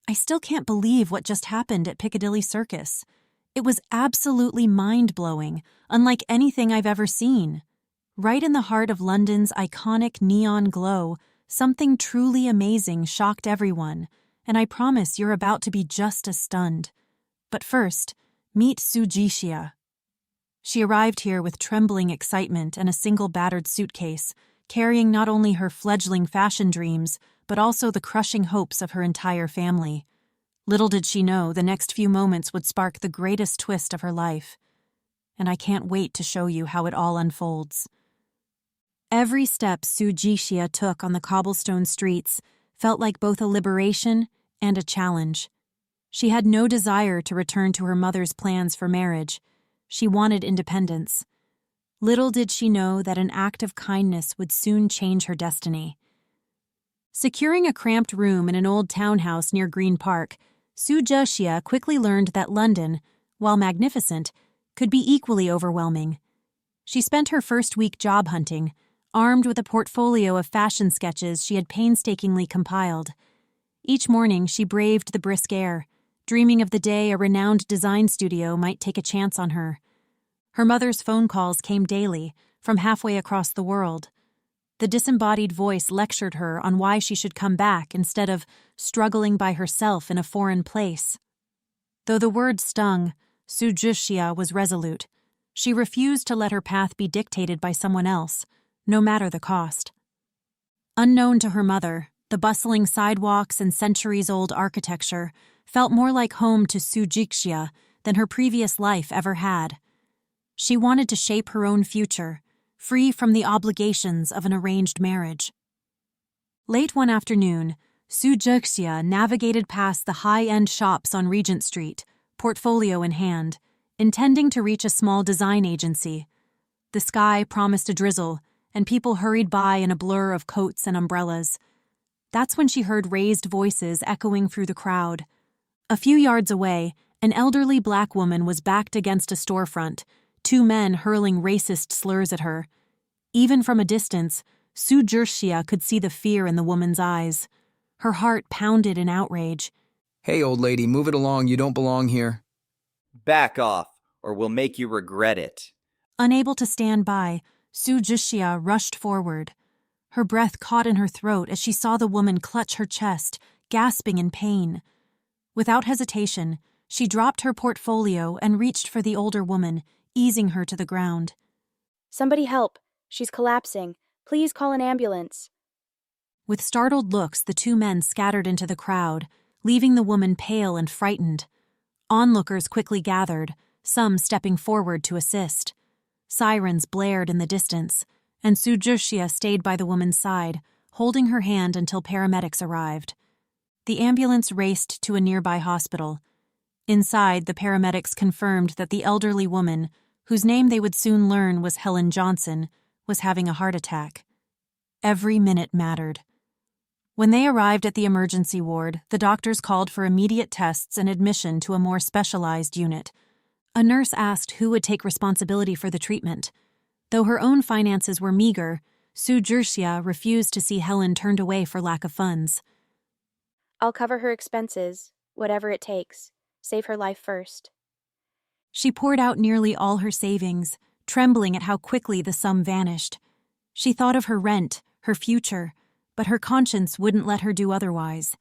I still can't believe what just happened at Piccadilly Circus. It was absolutely mind-blowing, unlike anything I've ever seen. Right in the heart of London's iconic neon glow, something truly amazing shocked everyone, and I promise you're about to be just as stunned. But first, meet Sujishia. She arrived here with trembling excitement and a single battered suitcase, carrying not only her fledgling fashion dreams, but also the crushing hopes of her entire family. Little did she know the next few moments would spark the greatest twist of her life. And I can't wait to show you how it all unfolds. Every step Sujishia took on the cobblestone streets felt like both a liberation and a challenge. She had no desire to return to her mother's plans for marriage. She wanted independence. Little did she know that an act of kindness would soon change her destiny. Securing a cramped room in an old townhouse near Green Park, Sujishia quickly learned that London, while magnificent, could be equally overwhelming. She spent her first week job hunting, armed with a portfolio of fashion sketches she had painstakingly compiled. Each morning she braved the brisk air, dreaming of the day a renowned design studio might take a chance on her. Her mother's phone calls came daily, from halfway across the world. The disembodied voice lectured her on why she should come back instead of struggling by herself in a foreign place. Though the word stung, Sujishia was resolute. She refused to let her path be dictated by someone else, no matter the cost. Unknown to her mother, the bustling sidewalks and centuries-old architecture felt more like home to Sujishia than her previous life ever had. She wanted to shape her own future, free from the obligations of an arranged marriage. Late one afternoon, Sujishia navigated past the high-end shops on Regent Street, portfolio in hand, intending to reach a small design agency. The sky promised a drizzle, and people hurried by in a blur of coats and umbrellas. That's when she heard raised voices echoing through the crowd. A few yards away, an elderly black woman was backed against a storefront, two men hurling racist slurs at her. Even from a distance, Sujishia could see the fear in the woman's eyes. Her heart pounded in outrage. Hey, old lady, move it along. You don't belong here. Back off, or we'll make you regret it. Unable to stand by, Sujishia rushed forward. Her breath caught in her throat as she saw the woman clutch her chest, gasping in pain. Without hesitation, she dropped her portfolio and reached for the older woman, easing her to the ground. "Somebody help. She's collapsing. Please call an ambulance." With startled looks, the two men scattered into the crowd, leaving the woman pale and frightened. Onlookers quickly gathered, some stepping forward to assist. Sirens blared in the distance, and Sujishia stayed by the woman's side, holding her hand until paramedics arrived. The ambulance raced to a nearby hospital. Inside, the paramedics confirmed that the elderly woman, whose name they would soon learn was Helen Johnson, was having a heart attack. Every minute mattered. When they arrived at the emergency ward, the doctors called for immediate tests and admission to a more specialized unit. A nurse asked who would take responsibility for the treatment. Though her own finances were meager, Sujishia refused to see Helen turned away for lack of funds. "I'll cover her expenses, whatever it takes. Save her life first." She poured out nearly all her savings, trembling at how quickly the sum vanished. She thought of her rent, her future, but her conscience wouldn't let her do otherwise.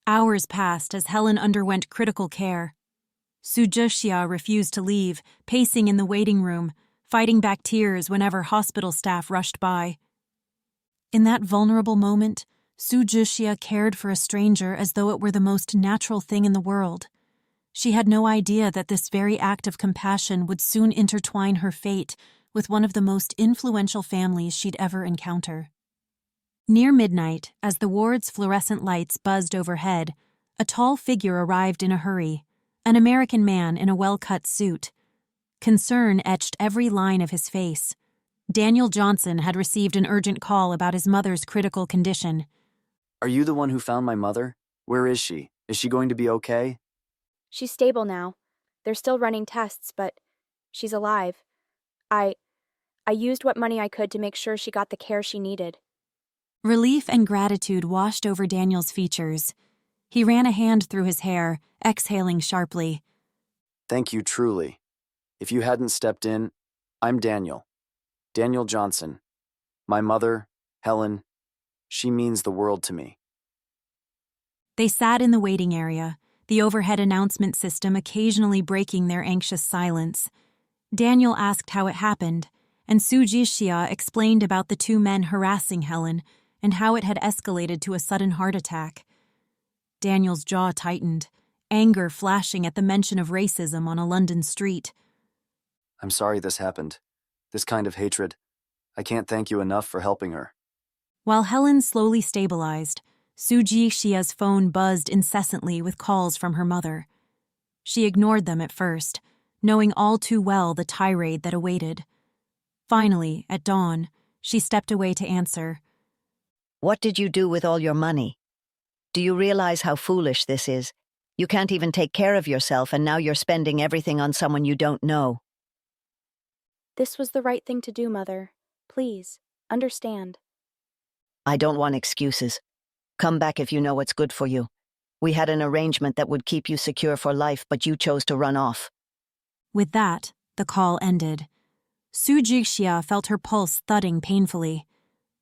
Hours passed as Helen underwent critical care. Sujishia refused to leave, pacing in the waiting room, fighting back tears whenever hospital staff rushed by. In that vulnerable moment, Sujishia cared for a stranger as though it were the most natural thing in the world. She had no idea that this very act of compassion would soon intertwine her fate with one of the most influential families she'd ever encounter. Near midnight, as the ward's fluorescent lights buzzed overhead, a tall figure arrived in a hurry, an American man in a well-cut suit. Concern etched every line of his face. Daniel Johnson had received an urgent call about his mother's critical condition. "Are you the one who found my mother? Where is she? Is she going to be okay?" "She's stable now. They're still running tests, but she's alive. I used what money I could to make sure she got the care she needed." Relief and gratitude washed over Daniel's features. He ran a hand through his hair, exhaling sharply. Thank you truly. If you hadn't stepped in, I'm Daniel. Daniel Johnson. My mother, Helen, she means the world to me. They sat in the waiting area, the overhead announcement system occasionally breaking their anxious silence. Daniel asked how it happened, and Sujishia explained about the two men harassing Helen and how it had escalated to a sudden heart attack. Daniel's jaw tightened, anger flashing at the mention of racism on a London street. I'm sorry this happened. This kind of hatred. I can't thank you enough for helping her. While Helen slowly stabilized, Sujishia's phone buzzed incessantly with calls from her mother. She ignored them at first, knowing all too well the tirade that awaited. Finally, at dawn, she stepped away to answer. What did you do with all your money? Do you realize how foolish this is? You can't even take care of yourself, and now you're spending everything on someone you don't know. This was the right thing to do, Mother. Please, understand. I don't want excuses. Come back if you know what's good for you. We had an arrangement that would keep you secure for life, but you chose to run off. With that, the call ended. Sujixia felt her pulse thudding painfully.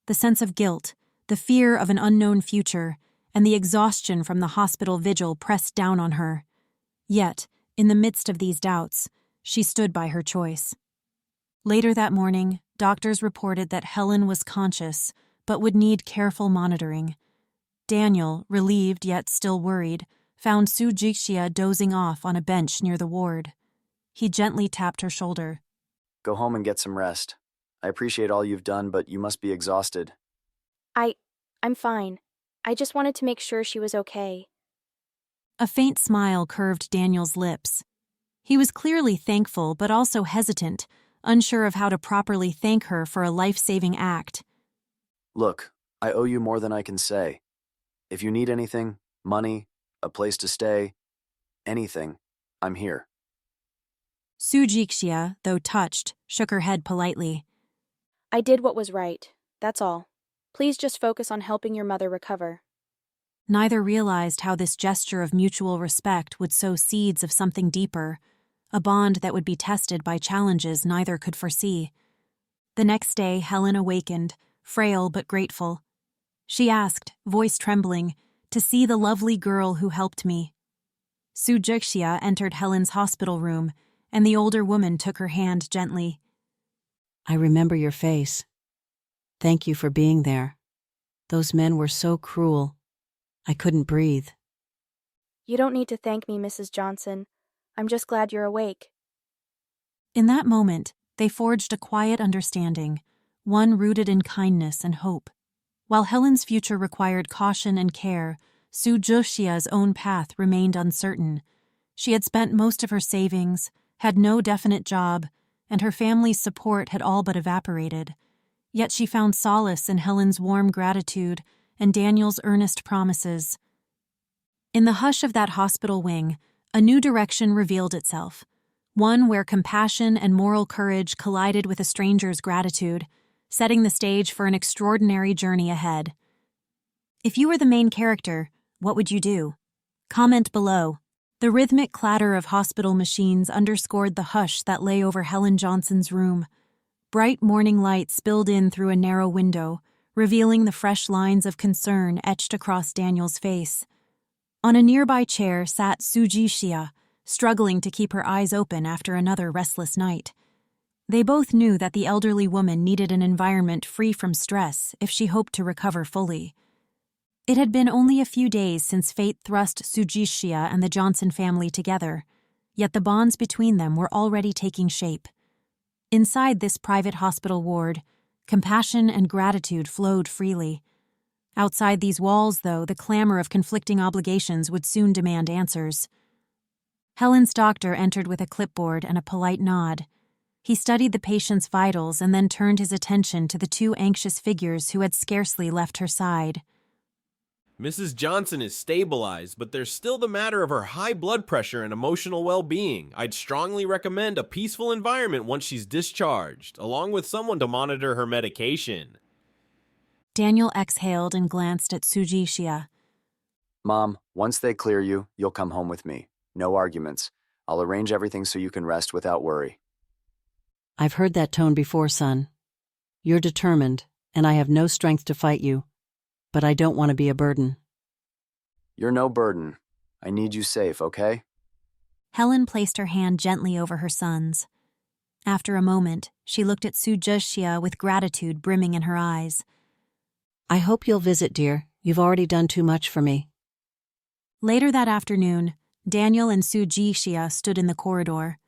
The sense of guilt, the fear of an unknown future, and the exhaustion from the hospital vigil pressed down on her. Yet, in the midst of these doubts, she stood by her choice. Later that morning, doctors reported that Helen was conscious, but would need careful monitoring. Daniel, relieved yet still worried, found Sujixia dozing off on a bench near the ward. He gently tapped her shoulder. Go home and get some rest. I appreciate all you've done, but you must be exhausted. I'm fine. I just wanted to make sure she was okay. A faint smile curved Daniel's lips. He was clearly thankful but also hesitant, unsure of how to properly thank her for a life-saving act. Look, I owe you more than I can say. If you need anything, money, a place to stay, anything, I'm here. Sujixia, though touched, shook her head politely. I did what was right. That's all. Please just focus on helping your mother recover. Neither realized how this gesture of mutual respect would sow seeds of something deeper, a bond that would be tested by challenges neither could foresee. The next day, Helen awakened, frail but grateful. She asked, voice trembling, to see the lovely girl who helped me. Sujixia entered Helen's hospital room, and the older woman took her hand gently. I remember your face. Thank you for being there. Those men were so cruel. I couldn't breathe. You don't need to thank me, Mrs. Johnson. I'm just glad you're awake. In that moment, they forged a quiet understanding, one rooted in kindness and hope. While Helen's future required caution and care, Sujixia's own path remained uncertain. She had spent most of her savings, had no definite job, and her family's support had all but evaporated. Yet she found solace in Helen's warm gratitude and Daniel's earnest promises. In the hush of that hospital wing, a new direction revealed itself, one where compassion and moral courage collided with a stranger's gratitude, setting the stage for an extraordinary journey ahead. If you were the main character, what would you do? Comment below. The rhythmic clatter of hospital machines underscored the hush that lay over Helen Johnson's room. Bright morning light spilled in through a narrow window, revealing the fresh lines of concern etched across Daniel's face. On a nearby chair sat Sujixia, struggling to keep her eyes open after another restless night. They both knew that the elderly woman needed an environment free from stress if she hoped to recover fully. It had been only a few days since fate thrust Sujixia and the Johnson family together, yet the bonds between them were already taking shape. Inside this private hospital ward, compassion and gratitude flowed freely. Outside these walls, though, the clamor of conflicting obligations would soon demand answers. Helen's doctor entered with a clipboard and a polite nod. He studied the patient's vitals and then turned his attention to the two anxious figures who had scarcely left her side. Mrs. Johnson is stabilized, but there's still the matter of her high blood pressure and emotional well-being. I'd strongly recommend a peaceful environment once she's discharged, along with someone to monitor her medication. Daniel exhaled and glanced at Sujixia. Mom, once they clear you, you'll come home with me. No arguments. I'll arrange everything so you can rest without worry. I've heard that tone before, son. You're determined, and I have no strength to fight you. But I don't want to be a burden. You're no burden. I need you safe, okay? Helen placed her hand gently over her son's. After a moment, she looked at Sujeshia with gratitude brimming in her eyes. I hope you'll visit, dear. You've already done too much for me. Later that afternoon, Daniel and Sujeshia stood in the corridor.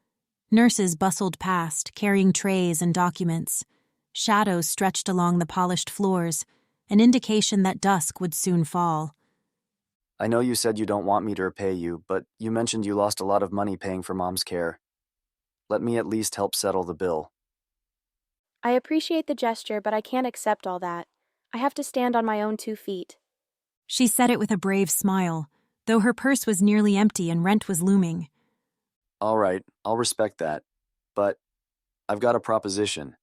Nurses bustled past, carrying trays and documents. Shadows stretched along the polished floors, an indication that dusk would soon fall. I know you said you don't want me to repay you, but you mentioned you lost a lot of money paying for Mom's care. Let me at least help settle the bill. I appreciate the gesture, but I can't accept all that. I have to stand on my own 2 feet. She said it with a brave smile, though her purse was nearly empty and rent was looming. All right, I'll respect that. But I've got a proposition.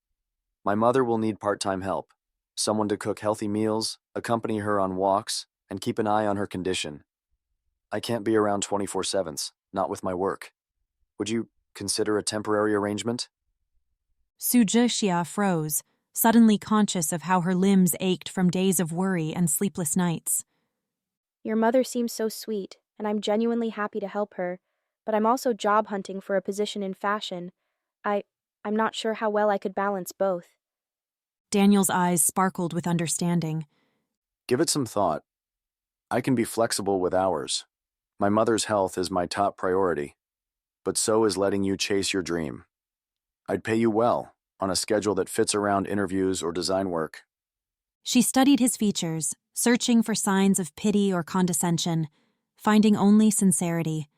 My mother will need part-time help. Someone to cook healthy meals, accompany her on walks, and keep an eye on her condition. I can't be around 24/7, not with my work. Would you consider a temporary arrangement? Sujeshia froze, suddenly conscious of how her limbs ached from days of worry and sleepless nights. Your mother seems so sweet, and I'm genuinely happy to help her, but I'm also job hunting for a position in fashion. I'm not sure how well I could balance both. Daniel's eyes sparkled with understanding. Give it some thought. I can be flexible with hours. My mother's health is my top priority, but so is letting you chase your dream. I'd pay you well, on a schedule that fits around interviews or design work. She studied his features, searching for signs of pity or condescension, finding only sincerity.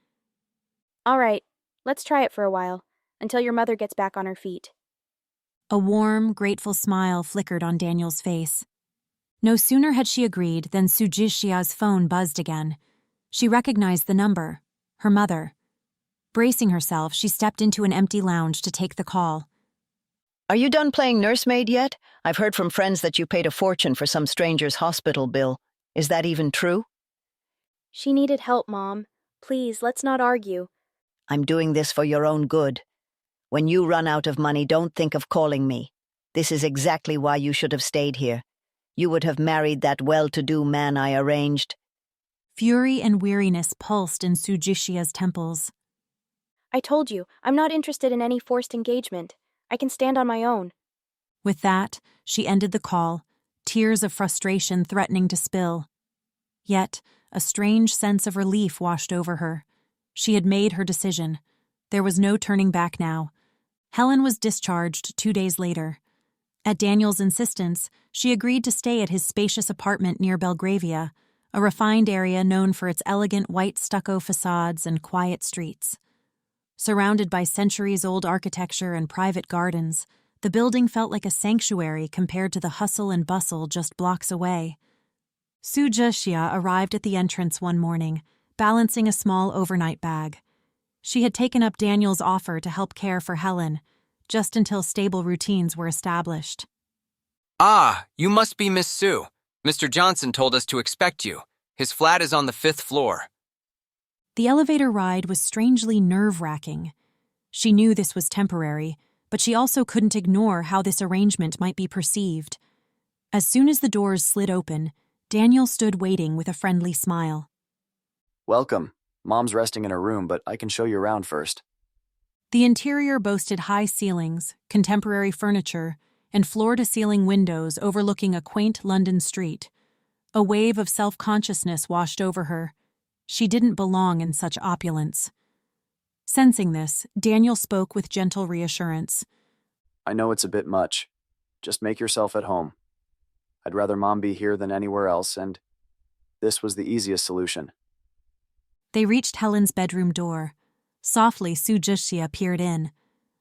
All right, let's try it for a while, until your mother gets back on her feet. A warm, grateful smile flickered on Daniel's face. No sooner had she agreed than Sujishia's phone buzzed again. She recognized the number, her mother. Bracing herself, she stepped into an empty lounge to take the call. Are you done playing nursemaid yet? I've heard from friends that you paid a fortune for some stranger's hospital bill. Is that even true? She needed help, Mom. Please, let's not argue. I'm doing this for your own good. When you run out of money, don't think of calling me. This is exactly why you should have stayed here. You would have married that well-to-do man I arranged. Fury and weariness pulsed in Sujishia's temples. I told you, I'm not interested in any forced engagement. I can stand on my own. With that, she ended the call, tears of frustration threatening to spill. Yet, a strange sense of relief washed over her. She had made her decision. There was no turning back now. Helen was discharged 2 days later. At Daniel's insistence, she agreed to stay at his spacious apartment near Belgravia, a refined area known for its elegant white stucco facades and quiet streets. Surrounded by centuries-old architecture and private gardens, the building felt like a sanctuary compared to the hustle and bustle just blocks away. Sujeshia arrived at the entrance one morning, balancing a small overnight bag. She had taken up Daniel's offer to help care for Helen, just until stable routines were established. Ah, you must be Miss Sue. Mr. Johnson told us to expect you. His flat is on the 5th floor. The elevator ride was strangely nerve-wracking. She knew this was temporary, but she also couldn't ignore how this arrangement might be perceived. As soon as the doors slid open, Daniel stood waiting with a friendly smile. Welcome. Mom's resting in her room, but I can show you around first. The interior boasted high ceilings, contemporary furniture, and floor-to-ceiling windows overlooking a quaint London street. A wave of self-consciousness washed over her. She didn't belong in such opulence. Sensing this, Daniel spoke with gentle reassurance. I know it's a bit much. Just make yourself at home. I'd rather Mom be here than anywhere else, and this was the easiest solution. They reached Helen's bedroom door. Softly, Sujeshia peered in.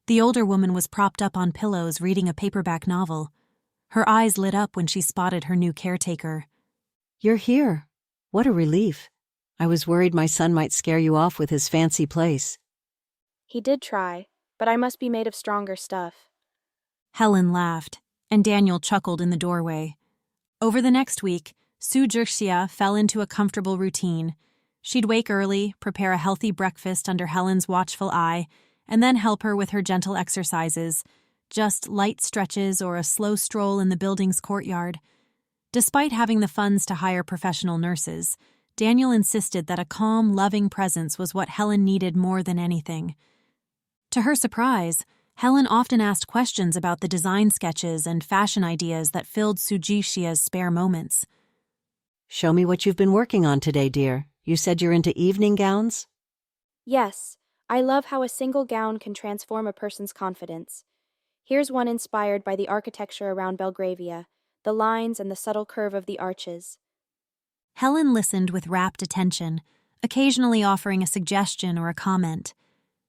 The older woman was propped up on pillows reading a paperback novel. Her eyes lit up when she spotted her new caretaker. You're here. What a relief. I was worried my son might scare you off with his fancy place. He did try, but I must be made of stronger stuff. Helen laughed, and Daniel chuckled in the doorway. Over the next week, Su Zhixia fell into a comfortable routine. She'd wake early, prepare a healthy breakfast under Helen's watchful eye, and then help her with her gentle exercises, just light stretches or a slow stroll in the building's courtyard. Despite having the funds to hire professional nurses, Daniel insisted that a calm, loving presence was what Helen needed more than anything. To her surprise, Helen often asked questions about the design sketches and fashion ideas that filled Su Zhixia's spare moments. Show me what you've been working on today, dear. You said you're into evening gowns? Yes, I love how a single gown can transform a person's confidence. Here's one inspired by the architecture around Belgravia, the lines and the subtle curve of the arches. Helen listened with rapt attention, occasionally offering a suggestion or a comment.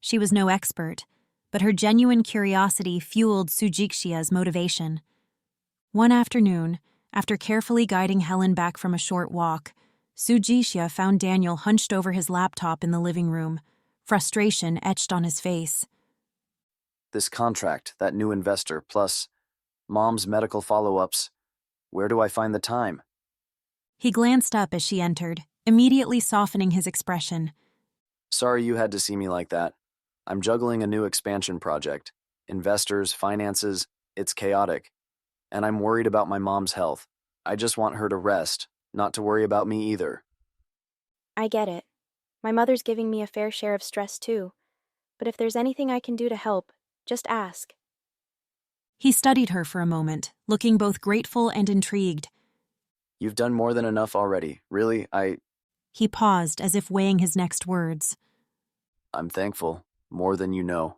She was no expert, but her genuine curiosity fueled Su Zhixia's motivation. One afternoon, after carefully guiding Helen back from a short walk, Su Zhixia found Daniel hunched over his laptop in the living room, frustration etched on his face. This contract, that new investor, plus Mom's medical follow-ups. Where do I find the time? He glanced up as she entered, immediately softening his expression. Sorry you had to see me like that. I'm juggling a new expansion project. Investors, finances, it's chaotic. And I'm worried about my mom's health. I just want her to rest, not to worry about me either. I get it. My mother's giving me a fair share of stress too. But if there's anything I can do to help, just ask. He studied her for a moment, looking both grateful and intrigued. You've done more than enough already. Really, He paused as if weighing his next words. I'm thankful. More than you know.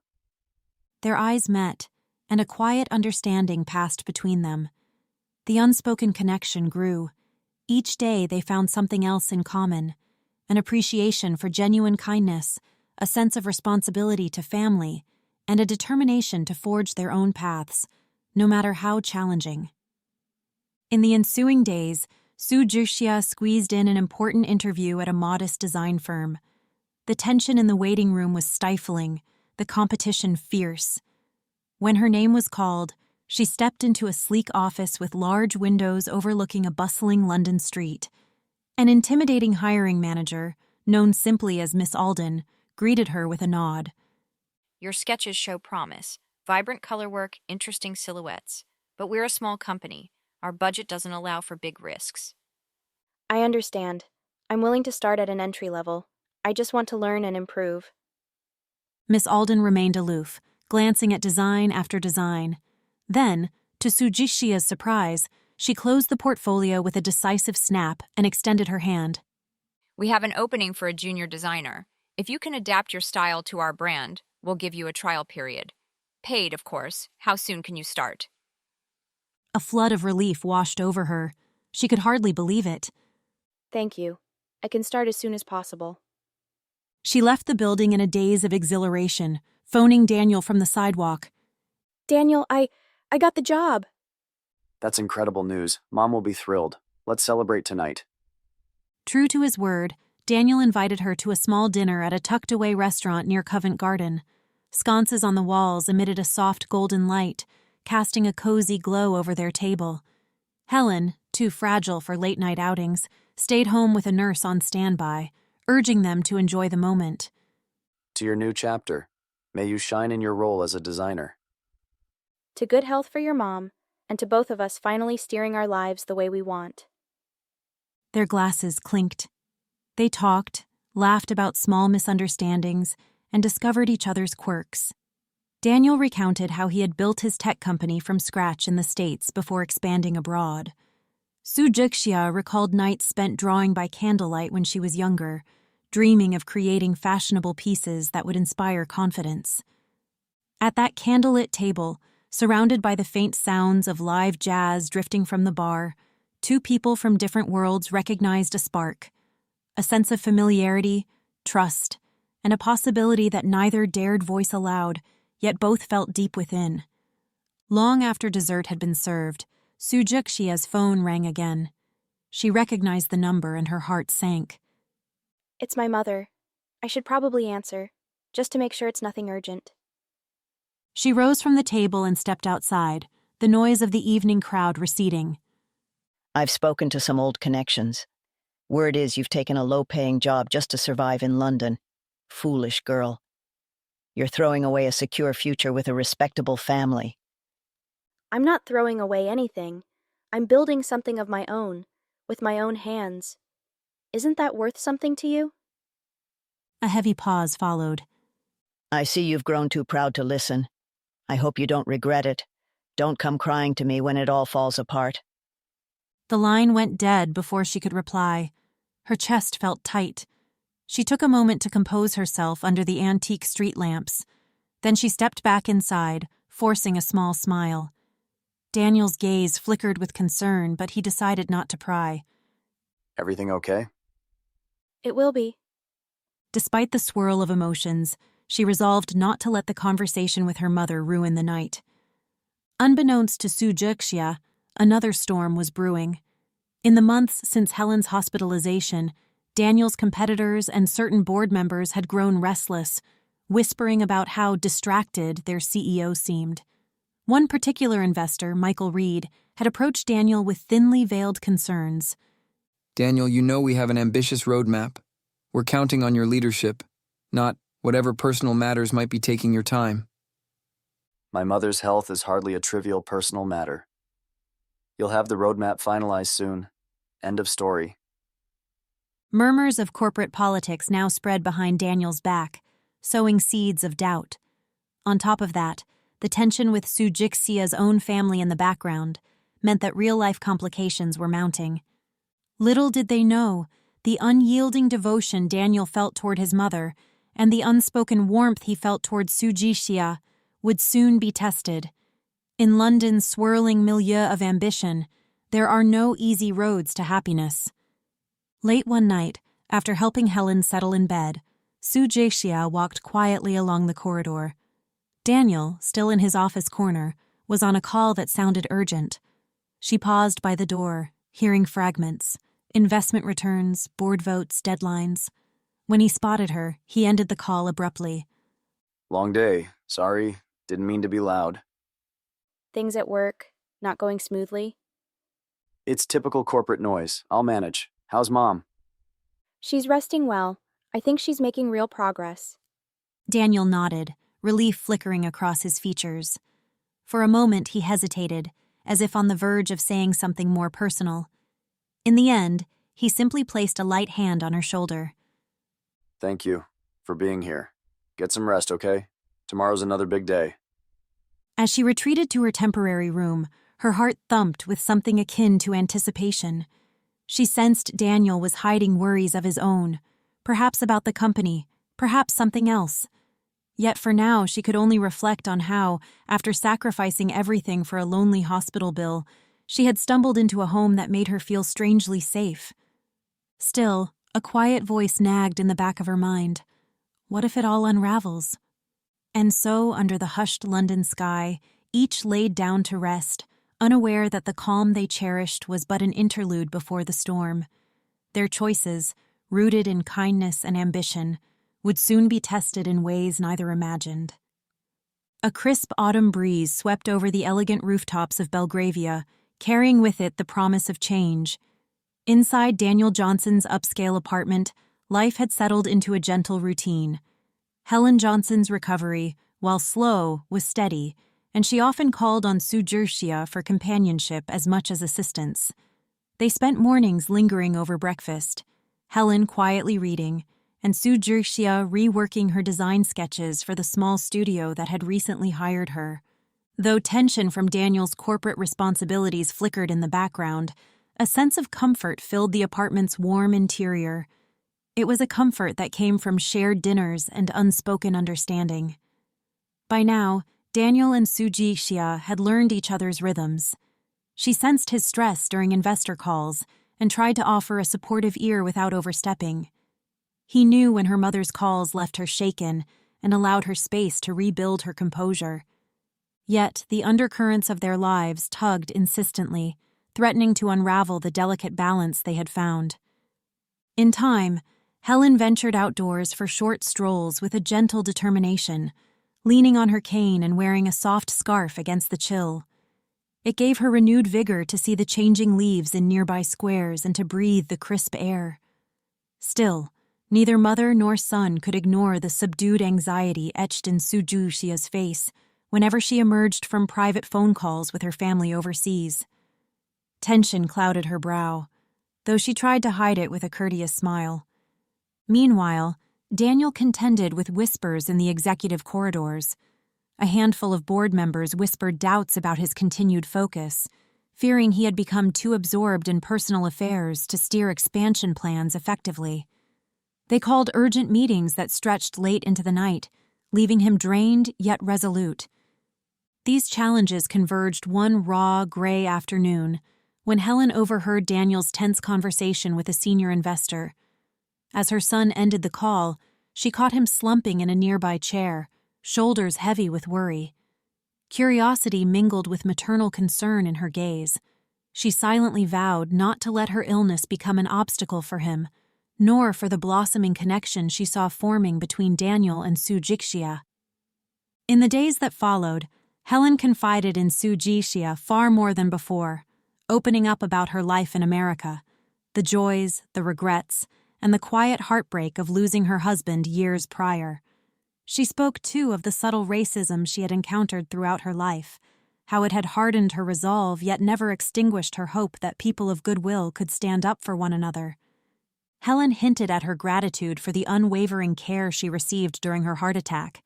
Their eyes met, and a quiet understanding passed between them. The unspoken connection grew. Each day they found something else in common, an appreciation for genuine kindness, a sense of responsibility to family, and a determination to forge their own paths, no matter how challenging. In the ensuing days, Su Zhixia squeezed in an important interview at a modest design firm. The tension in the waiting room was stifling, the competition fierce. When her name was called, she stepped into a sleek office with large windows overlooking a bustling London street. An intimidating hiring manager, known simply as Miss Alden, greeted her with a nod. Your sketches show promise. Vibrant color work, interesting silhouettes. But we're a small company. Our budget doesn't allow for big risks. I understand. I'm willing to start at an entry level. I just want to learn and improve. Miss Alden remained aloof, glancing at design after design. Then, to Su Zhixia's surprise, she closed the portfolio with a decisive snap and extended her hand. We have an opening for a junior designer. If you can adapt your style to our brand, we'll give you a trial period. Paid, of course. How soon can you start? A flood of relief washed over her. She could hardly believe it. Thank you. I can start as soon as possible. She left the building in a daze of exhilaration, phoning Daniel from the sidewalk. Daniel, I got the job. That's incredible news. Mom will be thrilled. Let's celebrate tonight. True to his word, Daniel invited her to a small dinner at a tucked-away restaurant near Covent Garden. Sconces on the walls emitted a soft golden light, casting a cozy glow over their table. Helen, too fragile for late-night outings, stayed home with a nurse on standby, urging them to enjoy the moment. To your new chapter, may you shine in your role as a designer. To good health for your mom, and to both of us finally steering our lives the way we want. Their glasses clinked. They talked, laughed about small misunderstandings, and discovered each other's quirks. Daniel recounted how he had built his tech company from scratch in the States before expanding abroad. Su Zhixia recalled nights spent drawing by candlelight when she was younger, dreaming of creating fashionable pieces that would inspire confidence. At that candlelit table, surrounded by the faint sounds of live jazz drifting from the bar, two people from different worlds recognized a spark, a sense of familiarity, trust, and a possibility that neither dared voice aloud, yet both felt deep within. Long after dessert had been served, Su Zhixia's phone rang again. She recognized the number and her heart sank. It's my mother. I should probably answer, just to make sure it's nothing urgent. She rose from the table and stepped outside, the noise of the evening crowd receding. I've spoken to some old connections. Word is you've taken a low-paying job just to survive in London. Foolish girl. You're throwing away a secure future with a respectable family. I'm not throwing away anything. I'm building something of my own, with my own hands. Isn't that worth something to you? A heavy pause followed. I see you've grown too proud to listen. I hope you don't regret it. Don't come crying to me when it all falls apart. The line went dead before she could reply. Her chest felt tight. She took a moment to compose herself under the antique street lamps. Then she stepped back inside, forcing a small smile. Daniel's gaze flickered with concern, but he decided not to pry. Everything okay? It will be. Despite the swirl of emotions, she resolved not to let the conversation with her mother ruin the night. Unbeknownst to Su Zhixia, another storm was brewing. In the months since Helen's hospitalization, Daniel's competitors and certain board members had grown restless, whispering about how distracted their CEO seemed. One particular investor, Michael Reed, had approached Daniel with thinly veiled concerns. Daniel, you know we have an ambitious roadmap. We're counting on your leadership, not whatever personal matters might be taking your time. My mother's health is hardly a trivial personal matter. You'll have the roadmap finalized soon. End of story. Murmurs of corporate politics now spread behind Daniel's back, sowing seeds of doubt. On top of that, the tension with Su Jixia's own family in the background meant that real-life complications were mounting. Little did they know, the unyielding devotion Daniel felt toward his mother and the unspoken warmth he felt toward Su Jixia would soon be tested. In London's swirling milieu of ambition, there are no easy roads to happiness. Late one night, after helping Helen settle in bed, Su Jixia walked quietly along the corridor. Daniel, still in his office corner, was on a call that sounded urgent. She paused by the door, hearing fragments, investment returns, board votes, deadlines. When he spotted her, he ended the call abruptly. Long day. Sorry, didn't mean to be loud. Things at work, not going smoothly. It's typical corporate noise. I'll manage. How's Mom? She's resting well. I think she's making real progress. Daniel nodded, relief flickering across his features. For a moment he hesitated, as if on the verge of saying something more personal. In the end, he simply placed a light hand on her shoulder. Thank you for being here. Get some rest, okay? Tomorrow's another big day. As she retreated to her temporary room, her heart thumped with something akin to anticipation. She sensed Daniel was hiding worries of his own, perhaps about the company, perhaps something else. Yet for now she could only reflect on how, after sacrificing everything for a lonely hospital bill, she had stumbled into a home that made her feel strangely safe. Still, a quiet voice nagged in the back of her mind. What if it all unravels? And so, under the hushed London sky, each laid down to rest, unaware that the calm they cherished was but an interlude before the storm. Their choices, rooted in kindness and ambition, would soon be tested in ways neither imagined. A crisp autumn breeze swept over the elegant rooftops of Belgravia, carrying with it the promise of change. Inside Daniel Johnson's upscale apartment, life had settled into a gentle routine. Helen Johnson's recovery, while slow, was steady, and she often called on Su Jixia for companionship as much as assistance. They spent mornings lingering over breakfast, Helen quietly reading, and Su Jixia reworking her design sketches for the small studio that had recently hired her. Though tension from Daniel's corporate responsibilities flickered in the background, a sense of comfort filled the apartment's warm interior. It was a comfort that came from shared dinners and unspoken understanding. By now, Daniel and Su Jixia had learned each other's rhythms. She sensed his stress during investor calls and tried to offer a supportive ear without overstepping. He knew when her mother's calls left her shaken and allowed her space to rebuild her composure. Yet the undercurrents of their lives tugged insistently, threatening to unravel the delicate balance they had found. In time, Helen ventured outdoors for short strolls with a gentle determination, leaning on her cane and wearing a soft scarf against the chill. It gave her renewed vigor to see the changing leaves in nearby squares and to breathe the crisp air. Still, neither mother nor son could ignore the subdued anxiety etched in Sujuxia's face whenever she emerged from private phone calls with her family overseas. Tension clouded her brow, though she tried to hide it with a courteous smile. Meanwhile, Daniel contended with whispers in the executive corridors. A handful of board members whispered doubts about his continued focus, fearing he had become too absorbed in personal affairs to steer expansion plans effectively. They called urgent meetings that stretched late into the night, leaving him drained yet resolute. These challenges converged one raw, gray afternoon when Helen overheard Daniel's tense conversation with a senior investor. As her son ended the call, she caught him slumping in a nearby chair, shoulders heavy with worry. Curiosity mingled with maternal concern in her gaze. She silently vowed not to let her illness become an obstacle for him, nor for the blossoming connection she saw forming between Daniel and Sujixia. In the days that followed, Helen confided in Sujixia far more than before, opening up about her life in America, the joys, the regrets, and the quiet heartbreak of losing her husband years prior. She spoke, too, of the subtle racism she had encountered throughout her life, how it had hardened her resolve yet never extinguished her hope that people of goodwill could stand up for one another. Helen hinted at her gratitude for the unwavering care she received during her heart attack,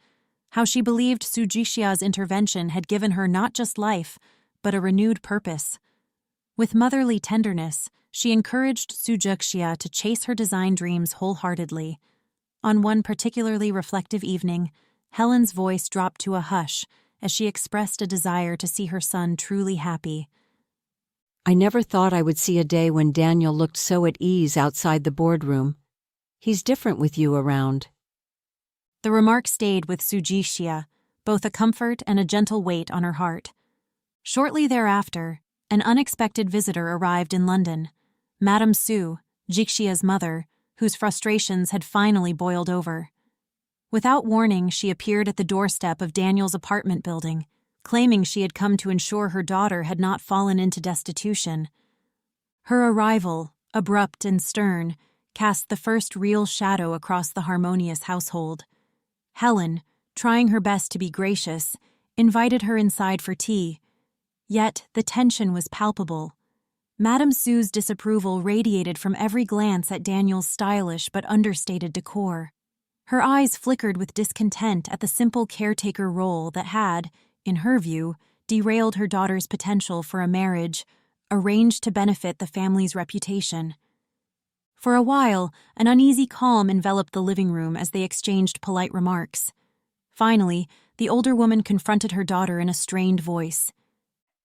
how she believed Sujixia's intervention had given her not just life, but a renewed purpose. With motherly tenderness, she encouraged Sujixia to chase her design dreams wholeheartedly. On one particularly reflective evening, Helen's voice dropped to a hush as she expressed a desire to see her son truly happy. I never thought I would see a day when Daniel looked so at ease outside the boardroom. He's different with you around. The remark stayed with Sujixia, both a comfort and a gentle weight on her heart. Shortly thereafter, an unexpected visitor arrived in London. Madame Su, Jixia's mother, whose frustrations had finally boiled over. Without warning, she appeared at the doorstep of Daniel's apartment building, claiming she had come to ensure her daughter had not fallen into destitution. Her arrival, abrupt and stern, cast the first real shadow across the harmonious household. Helen, trying her best to be gracious, invited her inside for tea. Yet the tension was palpable. Madame Sue's disapproval radiated from every glance at Daniel's stylish but understated decor. Her eyes flickered with discontent at the simple caretaker role that had, in her view, derailed her daughter's potential for a marriage arranged to benefit the family's reputation. For a while, an uneasy calm enveloped the living room as they exchanged polite remarks. Finally, the older woman confronted her daughter in a strained voice.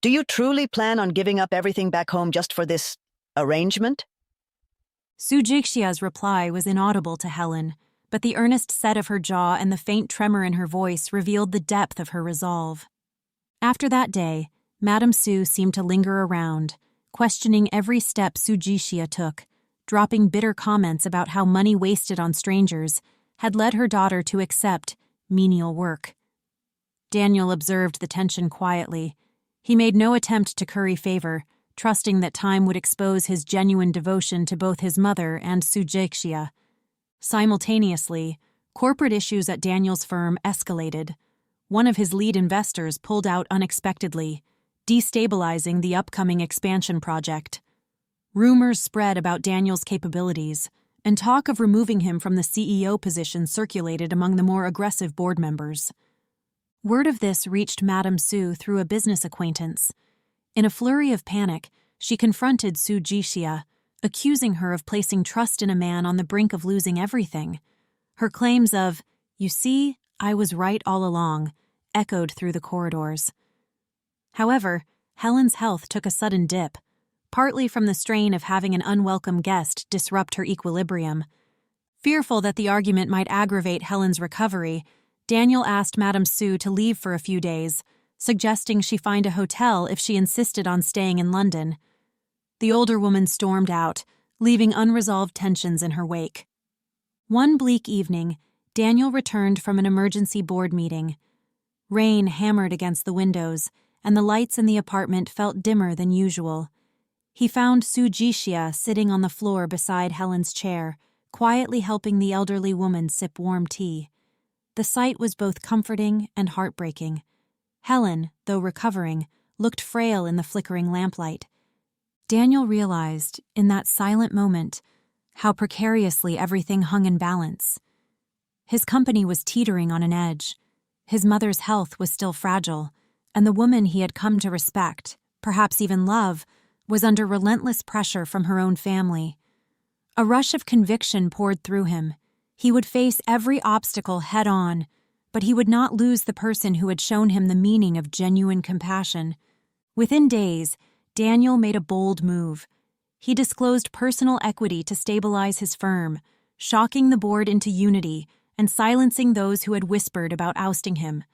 Do you truly plan on giving up everything back home just for this arrangement? Sujixia's reply was inaudible to Helen, but the earnest set of her jaw and the faint tremor in her voice revealed the depth of her resolve. After that day, Madame Su seemed to linger around, questioning every step Sujixia took, dropping bitter comments about how money wasted on strangers had led her daughter to accept menial work. Daniel observed the tension quietly. He made no attempt to curry favor, trusting that time would expose his genuine devotion to both his mother and Sujixia. Simultaneously, corporate issues at Daniel's firm escalated. One of his lead investors pulled out unexpectedly, destabilizing the upcoming expansion project. Rumors spread about Daniel's capabilities, and talk of removing him from the CEO position circulated among the more aggressive board members. Word of this reached Madame Su through a business acquaintance. In a flurry of panic, she confronted Sujixia, accusing her of placing trust in a man on the brink of losing everything. Her claims of, "You see, I was right all along," echoed through the corridors. However, Helen's health took a sudden dip, partly from the strain of having an unwelcome guest disrupt her equilibrium. Fearful that the argument might aggravate Helen's recovery, Daniel asked Madame Su to leave for a few days, suggesting she find a hotel if she insisted on staying in London. The older woman stormed out, leaving unresolved tensions in her wake. One bleak evening, Daniel returned from an emergency board meeting. Rain hammered against the windows, and the lights in the apartment felt dimmer than usual. He found Sujishia sitting on the floor beside Helen's chair, quietly helping the elderly woman sip warm tea. The sight was both comforting and heartbreaking. Helen, though recovering, looked frail in the flickering lamplight. Daniel realized, in that silent moment, how precariously everything hung in balance. His company was teetering on an edge. His mother's health was still fragile, and the woman he had come to respect, perhaps even love, was under relentless pressure from her own family. A rush of conviction poured through him. He would face every obstacle head-on, but he would not lose the person who had shown him the meaning of genuine compassion. Within days, Daniel made a bold move. He disclosed personal equity to stabilize his firm, shocking the board into unity and silencing those who had whispered about ousting him.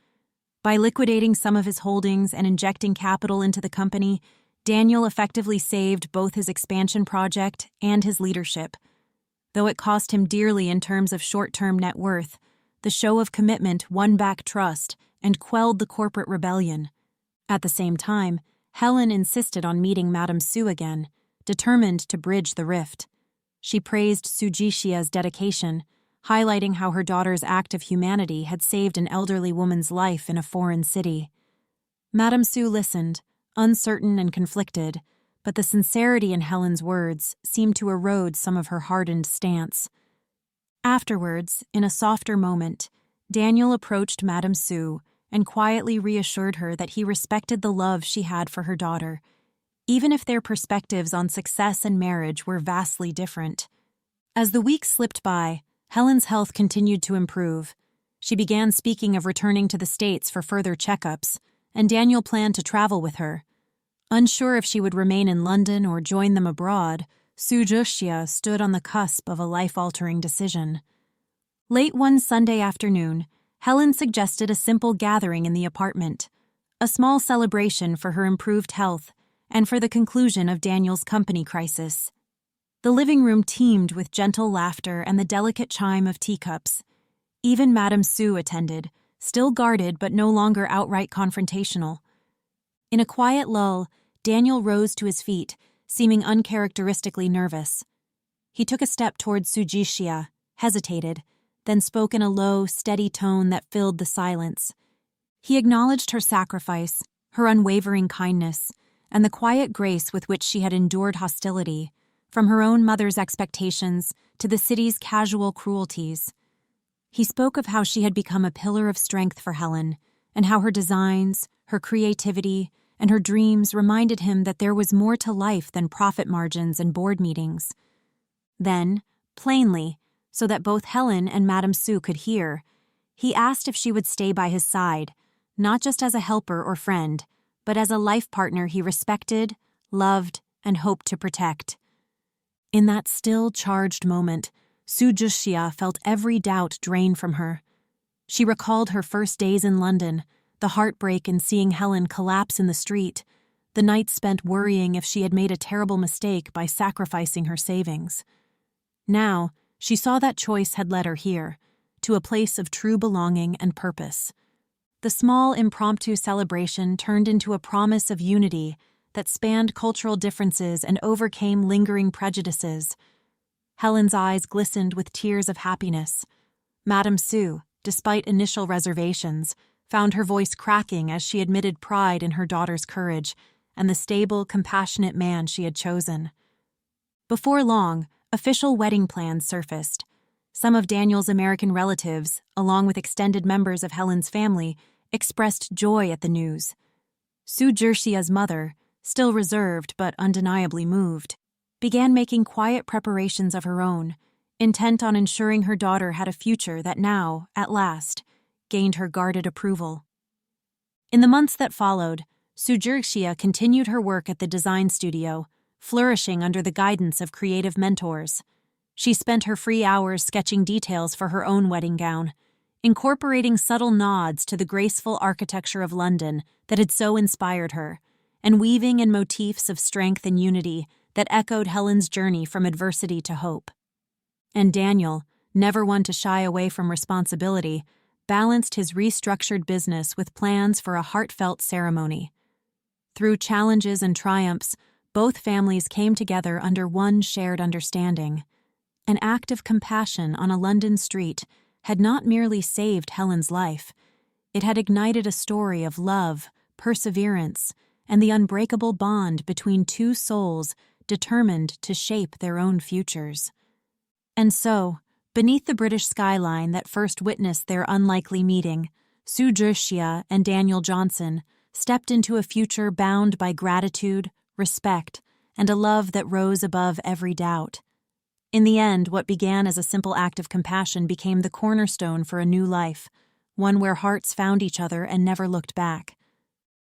By liquidating some of his holdings and injecting capital into the company, Daniel effectively saved both his expansion project and his leadership. Though it cost him dearly in terms of short-term net worth, the show of commitment won back trust and quelled the corporate rebellion. At the same time, Helen insisted on meeting Madame Sue again, determined to bridge the rift. She praised Sujishia's dedication, highlighting how her daughter's act of humanity had saved an elderly woman's life in a foreign city. Madame Sue listened, uncertain and conflicted, but the sincerity in Helen's words seemed to erode some of her hardened stance. Afterwards, in a softer moment, Daniel approached Madame Sue and quietly reassured her that he respected the love she had for her daughter, even if their perspectives on success and marriage were vastly different. As the weeks slipped by, Helen's health continued to improve. She began speaking of returning to the States for further checkups, and Daniel planned to travel with her. Unsure if she would remain in London or join them abroad, Sujishia stood on the cusp of a life-altering decision. Late one Sunday afternoon, Helen suggested a simple gathering in the apartment, a small celebration for her improved health and for the conclusion of Daniel's company crisis. The living room teemed with gentle laughter and the delicate chime of teacups. Even Madame Sue attended, still guarded but no longer outright confrontational. In a quiet lull, Daniel rose to his feet, seeming uncharacteristically nervous. He took a step toward Sujishia, hesitated, then spoke in a low, steady tone that filled the silence. He acknowledged her sacrifice, her unwavering kindness, and the quiet grace with which she had endured hostility, from her own mother's expectations to the city's casual cruelties. He spoke of how she had become a pillar of strength for Helen, and how her designs, her creativity, and her dreams reminded him that there was more to life than profit margins and board meetings. Then, plainly, so that both Helen and Madame Sue could hear, he asked if she would stay by his side, not just as a helper or friend, but as a life partner he respected, loved, and hoped to protect. In that still, charged moment, Sujishia felt every doubt drain from her. She recalled her first days in London, the heartbreak in seeing Helen collapse in the street, the nights spent worrying if she had made a terrible mistake by sacrificing her savings. Now, she saw that choice had led her here, to a place of true belonging and purpose. The small, impromptu celebration turned into a promise of unity that spanned cultural differences and overcame lingering prejudices. Helen's eyes glistened with tears of happiness. Madame Sue, despite initial reservations, found her voice cracking as she admitted pride in her daughter's courage and the stable, compassionate man she had chosen. Before long, official wedding plans surfaced. Some of Daniel's American relatives, along with extended members of Helen's family, expressed joy at the news. Sujishia's mother, still reserved but undeniably moved, began making quiet preparations of her own, intent on ensuring her daughter had a future that now, at last, gained her guarded approval. In the months that followed, Sujishia continued her work at the design studio, flourishing under the guidance of creative mentors. She spent her free hours sketching details for her own wedding gown, incorporating subtle nods to the graceful architecture of London that had so inspired her, and weaving in motifs of strength and unity that echoed Helen's journey from adversity to hope. And Daniel, never one to shy away from responsibility, balanced his restructured business with plans for a heartfelt ceremony. Through challenges and triumphs, both families came together under one shared understanding. An act of compassion on a London street had not merely saved Helen's life, it had ignited a story of love, perseverance, and the unbreakable bond between two souls determined to shape their own futures. And so, beneath the British skyline that first witnessed their unlikely meeting, Sue Jershia and Daniel Johnson stepped into a future bound by gratitude, respect, and a love that rose above every doubt. In the end, what began as a simple act of compassion became the cornerstone for a new life, one where hearts found each other and never looked back.